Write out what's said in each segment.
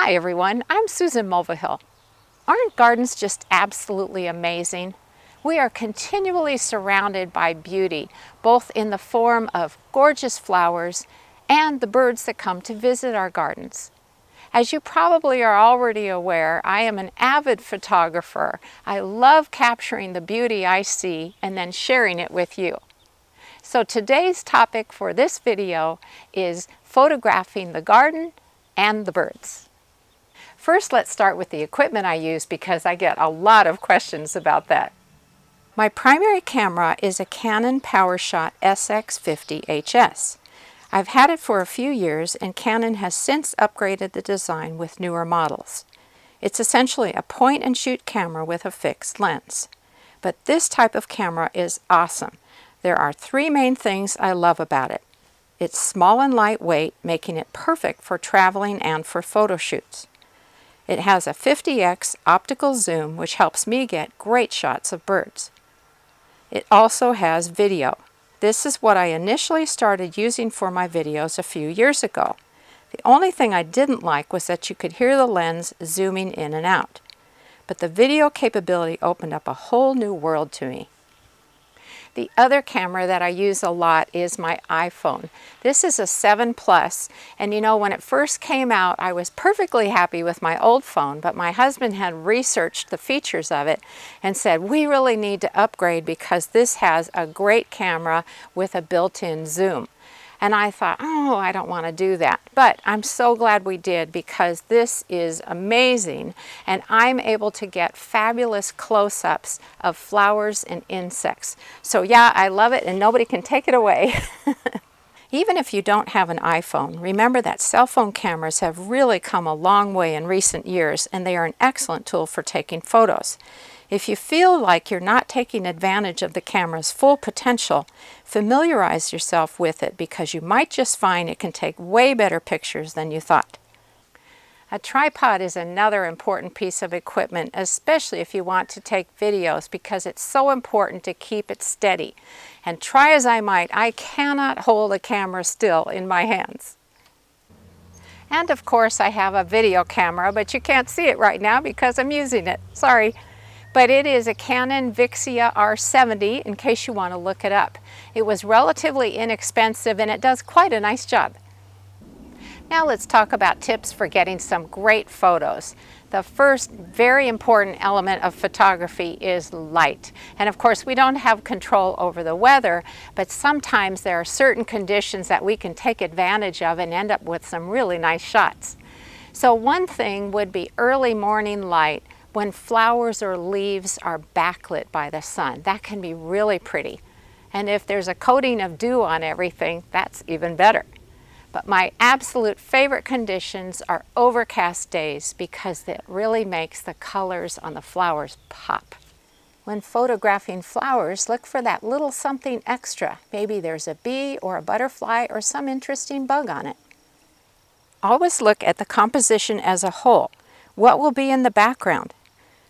Hi everyone, I'm Susan Mulvihill. Aren't gardens just absolutely amazing? We are continually surrounded by beauty, both in the form of gorgeous flowers and the birds that come to visit our gardens. As you probably are already aware, I am an avid photographer. I love capturing the beauty I see and then sharing it with you. So today's topic for this video is photographing the garden and the birds. First, let's start with the equipment I use because I get a lot of questions about that. My primary camera is a Canon Powershot SX 50 HS. I've had it for a few years and Canon has since upgraded the design with newer models. It's essentially a point-and-shoot camera with a fixed lens. But this type of camera is awesome. There are three main things I love about it. It's small and lightweight, making it perfect for traveling and for photo shoots. It has a 50x optical zoom, which helps me get great shots of birds. It also has video. This is what I initially started using for my videos a few years ago. The only thing I didn't like was that you could hear the lens zooming in and out. But the video capability opened up a whole new world to me. The other camera that I use a lot is my iPhone. This is a 7 Plus, and you know, when it first came out, I was perfectly happy with my old phone, but my husband had researched the features of it and said, we really need to upgrade because this has a great camera with a built-in zoom. And I thought, oh, I don't want to do that. But I'm so glad we did because this is amazing and I'm able to get fabulous close-ups of flowers and insects. So yeah, I love it and nobody can take it away. Even if you don't have an iPhone, remember that cell phone cameras have really come a long way in recent years and they are an excellent tool for taking photos. If you feel like you're not taking advantage of the camera's full potential, familiarize yourself with it because you might just find it can take way better pictures than you thought. A tripod is another important piece of equipment, especially if you want to take videos because it's so important to keep it steady. And try as I might, I cannot hold a camera still in my hands. And of course I have a video camera, but you can't see it right now because I'm using it. Sorry. But it is a Canon Vixia R70 in case you want to look it up. It was relatively inexpensive and it does quite a nice job. Now let's talk about tips for getting some great photos. The first very important element of photography is light. And of course we don't have control over the weather, but sometimes there are certain conditions that we can take advantage of and end up with some really nice shots. So one thing would be early morning light when flowers or leaves are backlit by the sun. That can be really pretty. And if there's a coating of dew on everything, that's even better. But my absolute favorite conditions are overcast days because it really makes the colors on the flowers pop. When photographing flowers, look for that little something extra. Maybe there's a bee or a butterfly or some interesting bug on it. Always look at the composition as a whole. What will be in the background?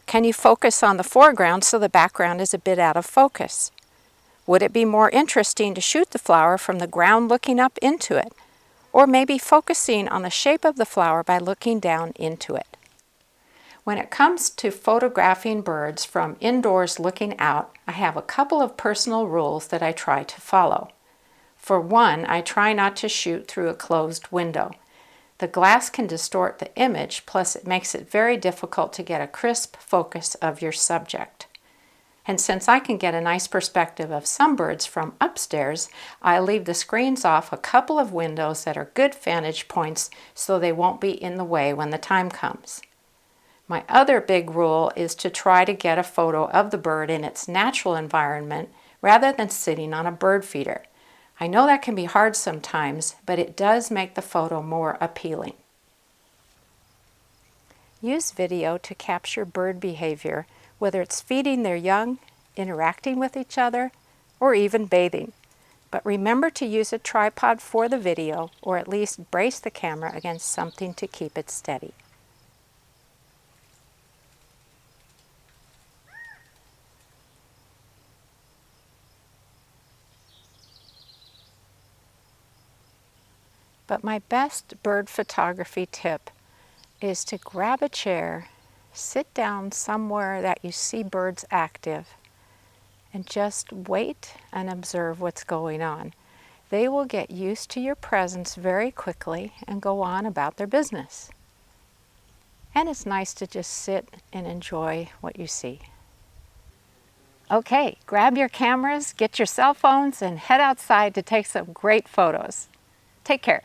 Can you focus on the foreground so the background is a bit out of focus? Would it be more interesting to shoot the flower from the ground looking up into it? Or maybe focusing on the shape of the flower by looking down into it? When it comes to photographing birds from indoors looking out, I have a couple of personal rules that I try to follow. For one, I try not to shoot through a closed window. The glass can distort the image, plus it makes it very difficult to get a crisp focus of your subject. And since I can get a nice perspective of some birds from upstairs, I leave the screens off a couple of windows that are good vantage points so they won't be in the way when the time comes. My other big rule is to try to get a photo of the bird in its natural environment rather than sitting on a bird feeder. I know that can be hard sometimes, but it does make the photo more appealing. Use video to capture bird behavior, whether it's feeding their young, interacting with each other, or even bathing. But remember to use a tripod for the video, or at least brace the camera against something to keep it steady. But my best bird photography tip is to grab a chair, sit down somewhere that you see birds active, and just wait and observe what's going on. They will get used to your presence very quickly and go on about their business. And it's nice to just sit and enjoy what you see. Okay, grab your cameras, get your cell phones, and head outside to take some great photos. Take care.